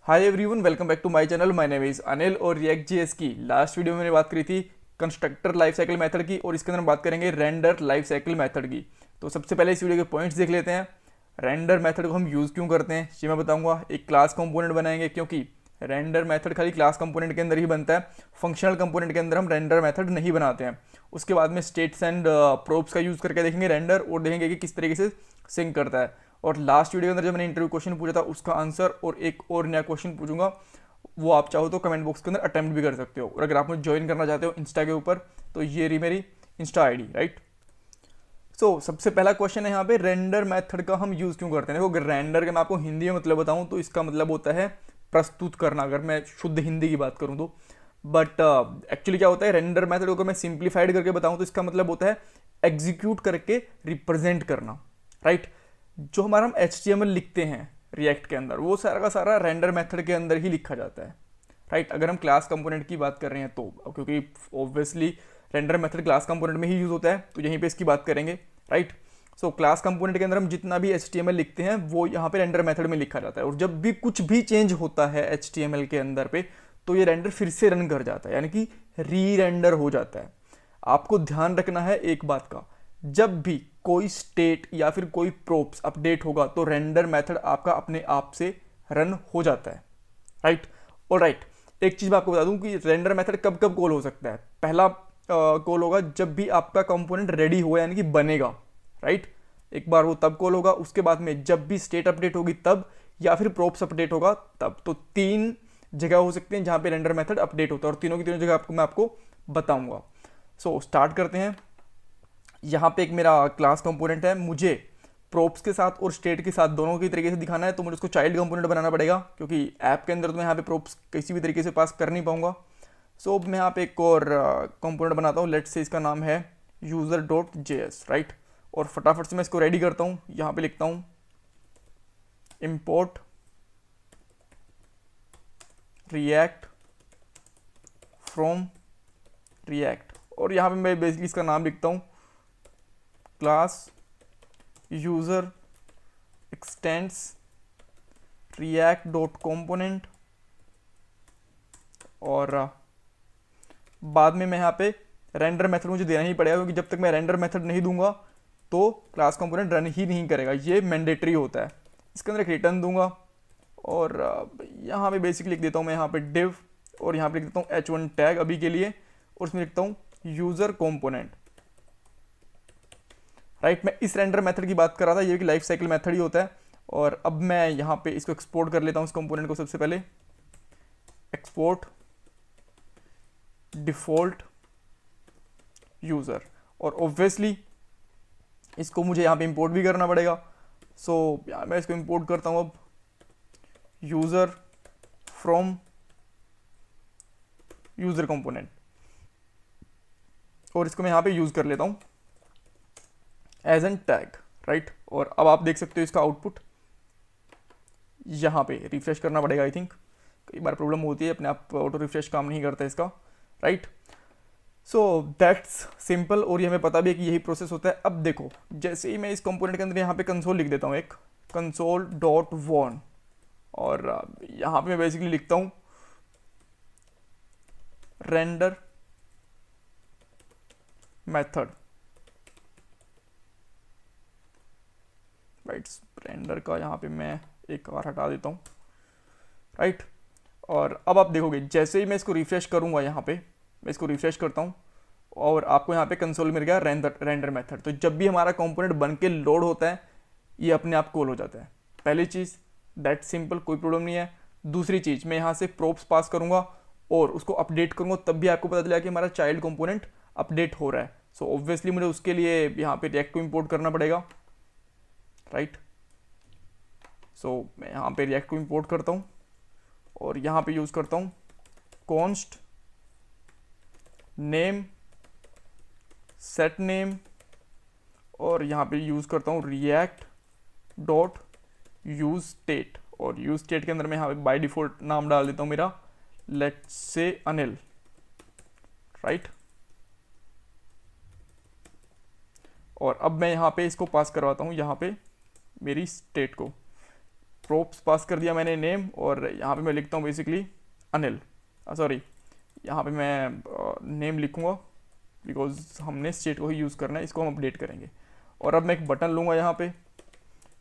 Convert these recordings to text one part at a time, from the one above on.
Hi everyone, welcome back to my channel. My name is Anil. और React JS की last video में मैंने बात करी थी कंस्ट्रक्टर लाइफ साइकिल मेथड की, और इसके अंदर हम बात करेंगे रेंडर लाइफ साइकिल मेथड की। तो सबसे पहले इस वीडियो के पॉइंट्स देख लेते हैं। रेंडर मेथड को हम यूज़ क्यों करते हैं ये मैं बताऊंगा। एक क्लास कंपोनेंट बनाएंगे क्योंकि रेंडर मेथड खाली क्लास कंपोनेंट के अंदर ही बनता है, फंक्शनल कंपोनेंट के अंदर हम रेंडर मेथड नहीं बनाते हैं। उसके बाद में स्टेट्स एंड प्रोब्स का यूज़ करके देखेंगे रेंडर, और देखेंगे कि किस तरीके से सिंक करता है। और लास्ट वीडियो के अंदर जब मैंने इंटरव्यू क्वेश्चन पूछा था उसका आंसर और एक और नया क्वेश्चन पूछूंगा, वो आप चाहो तो कमेंट बॉक्स के अंदर अटेम्प्ट भी कर सकते हो। और अगर आप मुझे ज्वाइन करना चाहते हो इंस्टा के ऊपर तो ये रही मेरी इंस्टा आईडी, राइट। सो सबसे पहला क्वेश्चन है यहाँ पे, रेंडर मेथड का हम यूज़ क्यों करते हैं। देखो, अगर रेंडर का मैं आपको हिंदी में मतलब बताऊँ तो इसका मतलब होता है प्रस्तुत करना, अगर मैं शुद्ध हिंदी की बात करूँ तो। बट एक्चुअली क्या होता है रेंडर मेथड को, अगर मैं सिंप्लीफाइड करके बताऊँ तो इसका मतलब होता है एग्जीक्यूट करके रिप्रेजेंट करना, राइट। जो हमारा हम HTML लिखते हैं रिएक्ट के अंदर, वो सारा का सारा रेंडर मेथड के अंदर ही लिखा जाता है, राइट। अगर हम क्लास कंपोनेंट की बात कर रहे हैं तो, क्योंकि obviously render method class component में ही यूज़ होता है, तो यहीं पे इसकी बात करेंगे, राइट। सो क्लास कंपोनेंट के अंदर हम जितना भी HTML लिखते हैं वो यहाँ पे रेंडर मेथड में लिखा जाता है। और जब भी कुछ भी चेंज होता है HTML के अंदर पे, तो ये रेंडर फिर से रन कर जाता है, यानी कि री रेंडर हो जाता है। आपको ध्यान रखना है एक बात का, जब भी कोई स्टेट या फिर कोई प्रोप्स अपडेट होगा तो रेंडर मेथड आपका अपने आप से रन हो जाता है, राइट। और राइट, एक चीज़ मैं आपको बता दूं कि रेंडर मेथड कब कब कॉल हो सकता है। पहला कॉल होगा जब भी आपका कंपोनेंट रेडी होगा, यानी कि बनेगा, राइट। एक बार वो तब कॉल होगा। उसके बाद में जब भी स्टेट अपडेट होगी तब, या फिर प्रोप्स अपडेट होगा तब। तो तीन जगह हो सकते हैं जहां पे रेंडर मेथड अपडेट होता है, और तीनों की तीनों जगह मैं आपको बताऊंगा। सो स्टार्ट करते हैं। यहाँ पे एक मेरा क्लास कंपोनेंट है, मुझे प्रोप्स के साथ और स्टेट के साथ दोनों की तरीके से दिखाना है, तो मुझे उसको चाइल्ड कंपोनेंट बनाना पड़ेगा, क्योंकि ऐप के अंदर तो मैं यहाँ पे प्रोप्स किसी भी तरीके से पास कर नहीं पाऊंगा। सो मैं यहाँ पे एक और कंपोनेंट बनाता हूँ, लेट्स से इसका नाम है user.js, राइट। और फटाफट से मैं इसको रेडी करता हूँ। यहाँ पे लिखता हूँ import react from react, और यहाँ पे मैं बेसिकली इसका नाम लिखता हूँ class user x tends react dot component. और बाद में मैं यहाँ पे रेंडर मेथड मुझे देना ही पड़ेगा, क्योंकि जब तक मैं रेंडर मेथड नहीं दूंगा तो क्लास कंपोनेंट रन ही नहीं करेगा, ये मैंडेटरी होता है। इसके अंदर एक रिटर्न दूंगा, और यहाँ पे बेसिकली लिख देता हूँ मैं यहाँ पे div, और यहाँ पे लिख देता हूँ h1 टैग अभी के लिए, और उसमें लिखता हूँ यूजर कंपोनेंट, राइट। मैं इस रेंडर मेथड की बात कर रहा था, ये कि लाइफ साइकिल मेथड ही होता है। और अब मैं यहाँ पे इसको एक्सपोर्ट कर लेता हूँ इस कंपोनेंट को। सबसे पहले एक्सपोर्ट डिफॉल्ट यूज़र, और ऑब्वियसली इसको मुझे यहाँ पे इंपोर्ट भी करना पड़ेगा। सो मैं इसको इंपोर्ट करता हूँ अब, यूज़र फ्रॉम यूज़र कंपोनेंट, और इसको मैं यहाँ पे यूज़ कर लेता हूँ एज एन टैग, राइट। और अब आप देख सकते हो इसका आउटपुट यहाँ पे। रिफ्रेश करना पड़ेगा, आई थिंक कई बार प्रॉब्लम होती है, अपने आप ऑटो रिफ्रेश काम नहीं करता इसका, राइट। सो दैट्स सिंपल, और ये हमें पता भी है कि यही प्रोसेस होता है। अब देखो, जैसे ही मैं इस कंपोनेंट के अंदर यहाँ पे कंसोल लिख देता हूँ, एक कंसोल डॉट वॉन, और यहाँ पे मैं बेसिकली लिखता हूँ रेंडर मेथड, राइट। रेंडर का यहाँ पे मैं एक बार हटा देता हूँ, राइट। और अब आप देखोगे जैसे ही मैं इसको रिफ्रेश करूँगा, यहाँ पे मैं इसको रिफ्रेश करता हूँ, और आपको यहाँ पे कंसोल मिल गया रेंडर मेथड। तो जब भी हमारा कंपोनेंट बन के लोड होता है, ये अपने आप कॉल हो जाता है। पहली चीज़ दैट सिंपल, कोई प्रॉब्लम नहीं है। दूसरी चीज़, मैं यहाँ से प्रोप्स पास करूँगा और उसको अपडेट करूँगा, तब भी आपको पता चलेगा कि हमारा चाइल्ड कंपोनेंट अपडेट हो रहा है। सो ऑब्वियसली मुझे उसके लिए यहाँ पे रिएक्ट को इम्पोर्ट करना पड़ेगा, राइट। सो मैं यहाँ पे रिएक्ट को इम्पोर्ट करता हूँ, और यहाँ पे यूज़ करता हूँ कॉन्स्ट नेम सेट नेम, और यहाँ पे यूज़ करता हूँ रिएक्ट डॉट यूज स्टेट, और यूज स्टेट के अंदर मैं यहाँ पे बाय डिफॉल्ट नाम डाल देता हूँ मेरा, लेट्स से अनिल, राइट। और अब मैं यहाँ पे इसको पास करवाता हूँ यहाँ पे मेरी स्टेट को, प्रोप्स पास कर दिया मैंने नेम, और यहाँ पे मैं लिखता हूँ बेसिकली अनिल, सॉरी यहाँ पे मैं नेम लिखूँगा बिकॉज हमने स्टेट को ही यूज़ करना है, इसको हम अपडेट करेंगे। और अब मैं एक बटन लूँगा यहाँ पे,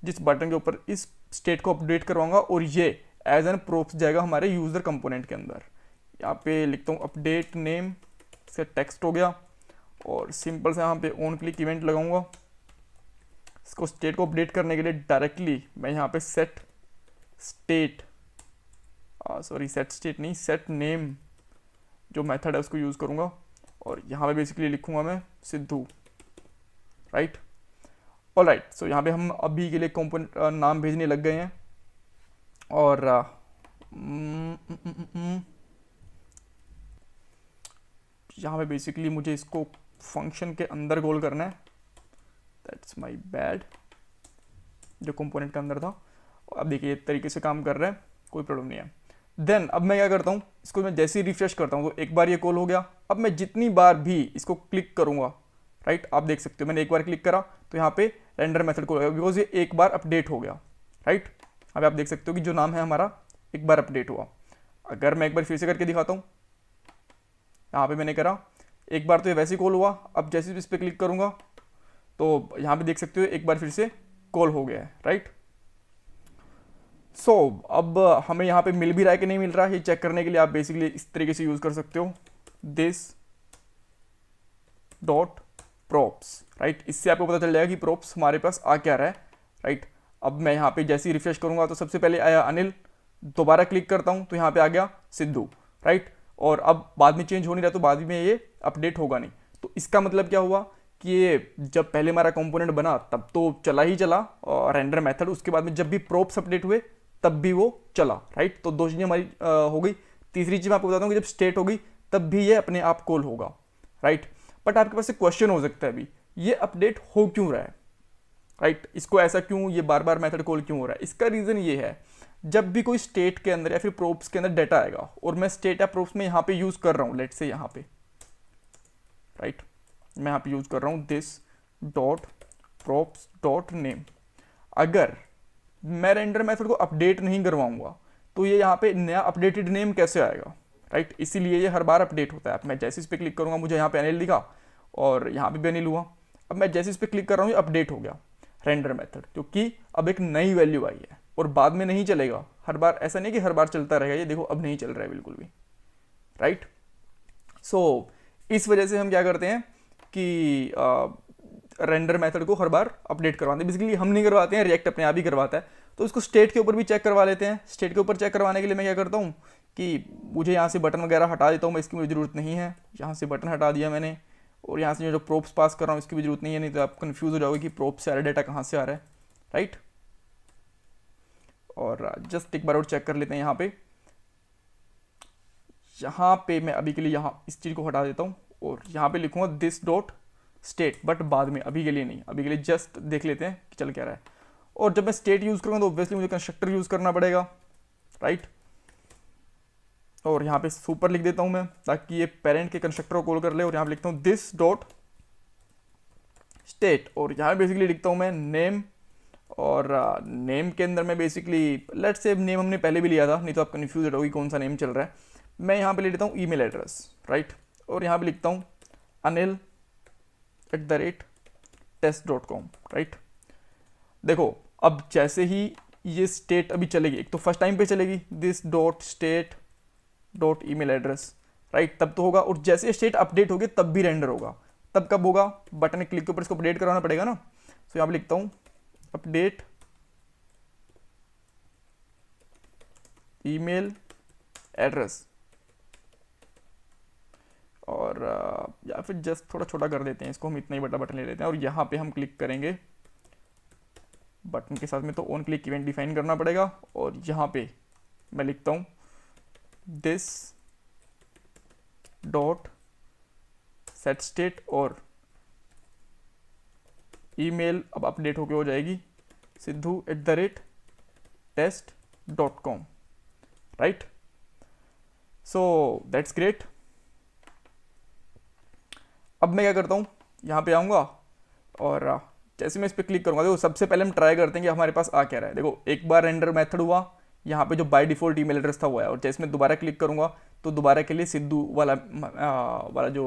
जिस बटन के ऊपर इस स्टेट को अपडेट करवाऊँगा, और ये एज एन प्रोप्स जाएगा हमारे यूज़र कंपोनेंट के अंदर। यहाँ पे लिखता हूँ अपडेट नेम, से टेक्स्ट हो गया, और सिंपल से यहाँ पे ऑन क्लिक इवेंट लगाऊंगा। इसको स्टेट को अपडेट करने के लिए डायरेक्टली मैं यहाँ पे set state, sorry set state नहीं, सेट नेम जो मेथड है उसको यूज़ करूँगा, और यहाँ पे बेसिकली लिखूँगा मैं सिद्धू, राइट। ऑल राइट, सो यहाँ पे हम अभी के लिए कंपोनेंट नाम भेजने लग गए हैं, और यहाँ पे बेसिकली मुझे इसको फंक्शन के अंदर कॉल करना है, दैट्स माय बैड, जो कंपोनेंट के अंदर था। अब देखिए तरीके से काम कर रहा है, कोई प्रॉब्लम नहीं है। देन अब मैं क्या करता हूँ, इसको मैं जैसे ही रिफ्रेश करता हूँ तो एक बार ये कॉल हो गया। अब मैं जितनी बार भी इसको क्लिक करूँगा, राइट, आप देख सकते हो मैंने एक बार क्लिक करा तो यहाँ पे रेंडर मेथड कॉल हो गया, बिकॉज ये एक बार अपडेट हो गया, राइट। अब आप देख सकते हो कि जो नाम है हमारा एक बार अपडेट हुआ। अगर मैं एक बार फिर से करके दिखाता हूँ, यहाँ पे मैंने करा एक बार तो ये वैसे ही कॉल हुआ, अब जैसे इस पर क्लिक करूँगा तो यहाँ पे देख सकते हो एक बार फिर से कॉल हो गया है, राइट। सो अब हमें यहाँ पे मिल भी रहा है कि नहीं मिल रहा है, ये चेक करने के लिए आप बेसिकली इस तरीके से यूज़ कर सकते हो, दिस डॉट प्रोप्स, राइट। इससे आपको पता चल जाएगा कि प्रोप्स हमारे पास आ क्या रहा है, राइट। अब मैं यहाँ पे जैसे ही रिफ्रेश करूँगा तो सबसे पहले आया अनिल, दोबारा क्लिक करता हूँ तो यहाँ पे आ गया सिद्धू, राइट। और अब बाद में चेंज हो नहीं रहा तो बाद में ये अपडेट होगा नहीं। तो इसका मतलब क्या हुआ कि ये जब पहले हमारा कंपोनेंट बना तब तो चला ही चला रेंडर मेथड, उसके बाद में जब भी प्रोप्स अपडेट हुए तब भी वो चला, राइट। तो दो चीज़ें हमारी हो गई। तीसरी चीज़ मैं आपको बताता हूँ कि जब स्टेट होगी तब भी ये अपने आप कॉल होगा, राइट। बट आपके पास एक क्वेश्चन हो सकता है अभी, ये अपडेट हो क्यों रहा है, राइट। इसको ऐसा क्यों, ये बार बार मेथड कॉल क्यों हो रहा है? इसका रीज़न ये है, जब भी कोई स्टेट के अंदर या फिर प्रोप्स के अंदर डाटा आएगा और मैं स्टेट या प्रोप्स में यहाँ पे यूज़ कर रहा हूँ, लेट से यहाँ पे, राइट, मैं यहाँ पे यूज़ कर रहा हूँ this dot props dot name. अगर मैं रेंडर मेथड को अपडेट नहीं करवाऊंगा तो ये यहाँ पे नया अपडेटेड नेम कैसे आएगा, राइट। इसीलिए ये हर बार अपडेट होता है। अब मैं जैसे इस पर क्लिक करूँगा, मुझे यहाँ पे अनिल दिखा और यहाँ पे भी अनिल हुआ। अब मैं जैसे इस पर क्लिक कर रहा हूँ ये अपडेट हो गया रेंडर मेथड, क्योंकि अब एक नई वैल्यू आई है और बाद में नहीं चलेगा हर बार, ऐसा नहीं कि हर बार चलता रहेगा। ये देखो अब नहीं चल रहा है बिल्कुल भी, राइट। सो इस वजह से हम क्या करते हैं कि रेंडर मेथड को हर बार अपडेट करवाते हैं। बेसिकली हम नहीं करवाते हैं, रिएक्ट अपने आप ही करवाता है। तो इसको स्टेट के ऊपर भी चेक करवा लेते हैं। स्टेट के ऊपर चेक करवाने के लिए मैं क्या करता हूँ कि मुझे यहाँ से बटन वगैरह हटा देता हूँ, मैं इसकी मुझे ज़रूरत नहीं है। यहाँ से बटन हटा दिया मैंने, और यहाँ से जो प्रोप्स पास कर रहा हूँ इसकी भी जरूरत नहीं है, नहीं तो आप कन्फ्यूज़ हो जाओगे कि प्रोप्स से आ रहा डेटा कहाँ से आ रहा है, राइट। और जस्ट एक बार और चेक कर लेते हैं। यहाँ पे मैं अभी के लिए यहाँ इस चीज़ को हटा देता हूँ और यहाँ पे लिखूँगा दिस डॉट स्टेट, बट बाद में, अभी के लिए नहीं। अभी के लिए जस्ट देख लेते हैं कि चल क्या रहा है। और जब मैं स्टेट यूज़ करूँगा तो ऑब्वियसली मुझे कंस्ट्रक्टर यूज़ करना पड़ेगा, राइट। और यहाँ पे सुपर लिख देता हूँ मैं, ताकि ये पेरेंट के कंस्ट्रक्टर को कॉल कर ले। और यहाँ पे लिखता हूँ दिस डॉट स्टेट, और यहाँ बेसिकली लिखता हूँ मैं नेम। और नेम के अंदर मैं बेसिकली लेट्स से नेम हमने पहले भी लिया था, नहीं तो आप कन्फ्यूज हो जाओगे कौन सा नेम चल रहा है। मैं यहाँ पे ले लेता हूँ ईमेल एड्रेस, राइट। और यहाँ पे लिखता हूँ anil@test.com, राइट। देखो अब जैसे ही ये स्टेट अभी चलेगी, एक तो फर्स्ट टाइम पे चलेगी this dot state dot email address, right, तब तो होगा। और जैसे स्टेट अपडेट होगी तब भी रेंडर होगा। तब कब होगा? बटन क्लिक के ऊपर इसको अपडेट कराना पड़ेगा ना। तो यहाँ पे लिखता हूँ अपडेट ईमेल एड्रेस, और या फिर जस्ट थोड़ा छोटा कर देते हैं इसको, हम इतना ही बड़ा बटन ले लेते हैं। और यहाँ पे हम क्लिक करेंगे, बटन के साथ में तो ऑन क्लिक इवेंट डिफाइन करना पड़ेगा। और यहाँ पे मैं लिखता हूँ दिस डॉट सेट स्टेट, और ईमेल अब अपडेट होके हो जाएगी sidhu@test.com, right. So that's great. अब मैं क्या करता हूँ, यहाँ पे आऊँगा और जैसे मैं इस पर क्लिक करूँगा, देखो सबसे पहले हम ट्राई करते हैं कि हमारे पास आ क्या रहा है। देखो एक बार रेंडर मेथड हुआ, यहाँ पे जो बाय डिफ़ॉल्ट ईमेल एड्रेस था वो आया, और जैसे मैं दोबारा क्लिक करूँगा तो दोबारा के लिए सिद्धू वाला जो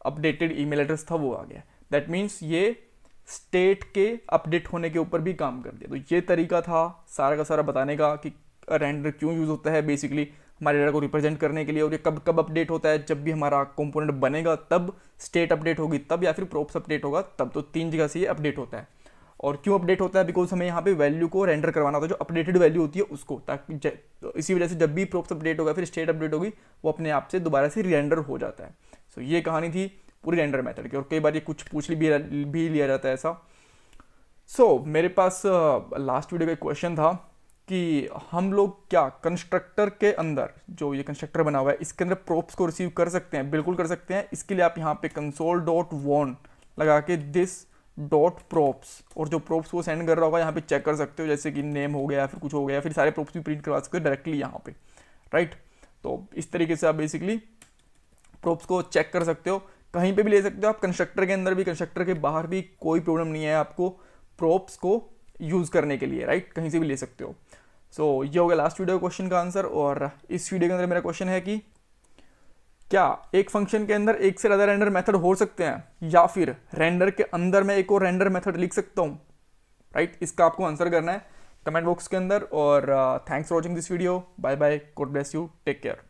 अपडेटेड ईमेल एड्रेस था वो आ गया। दैट मीन्स ये स्टेट के अपडेट होने के ऊपर भी काम कर दिया। तो ये तरीका था सारा का सारा बताने का कि रेंडर क्यों यूज़ होता है बेसिकली हमारे डेटा को रिप्रेजेंट करने के लिए, और ये कब कब अपडेट होता है, जब भी हमारा कंपोनेंट बनेगा तब स्टेट अपडेट होगी तब, या फिर प्रोप्स अपडेट होगा तब। तो 3 जगह से ये अपडेट होता है। और क्यों अपडेट होता है, बिकॉज हमें यहाँ पे वैल्यू को रेंडर करवाना होता है, जो अपडेटेड वैल्यू होती है उसको, ताकि तो इसी वजह से जब भी प्रोप्स अपडेट होगा फिर स्टेट अपडेट होगी, वो अपने आप से दोबारा से रेंडर हो जाता है। सो ये कहानी थी पूरी रेंडर मेथड की, और कई बार ये कुछ पूछ भी लिया जाता है ऐसा। मेरे पास लास्ट वीडियो का एक क्वेश्चन था कि हम लोग क्या कंस्ट्रक्टर के अंदर, जो ये कंस्ट्रक्टर बना हुआ है इसके अंदर प्रोप्स को रिसीव कर सकते हैं? बिल्कुल कर सकते हैं। इसके लिए आप यहाँ पे console.warn लगा के दिस डॉट प्रोप्स, और जो प्रोप्स वो सेंड कर रहा होगा यहाँ पे चेक कर सकते हो, जैसे कि नेम हो गया, फिर कुछ हो गया, फिर सारे प्रोप्स भी प्रिंट करवा सकते हो डायरेक्टली यहाँ पे, राइट। तो इस तरीके से आप बेसिकली प्रोप्स को चेक कर सकते हो, कहीं पे भी ले सकते हो आप, कंस्ट्रक्टर के अंदर भी, कंस्ट्रक्टर के बाहर भी, कोई प्रॉब्लम नहीं है आपको प्रोप्स को यूज़ करने के लिए, राइट। कहीं से भी ले सकते हो। ये हो गया लास्ट वीडियो क्वेश्चन का आंसर। और इस वीडियो के अंदर मेरा क्वेश्चन है कि क्या एक फंक्शन के अंदर एक से ज़्यादा रेंडर मेथड हो सकते हैं, या फिर रेंडर के अंदर मैं एक और रेंडर मेथड लिख सकता हूँ, राइट। इसका आपको आंसर करना है कमेंट बॉक्स के अंदर। और thanks for watching this video. Bye bye, God bless you, take care.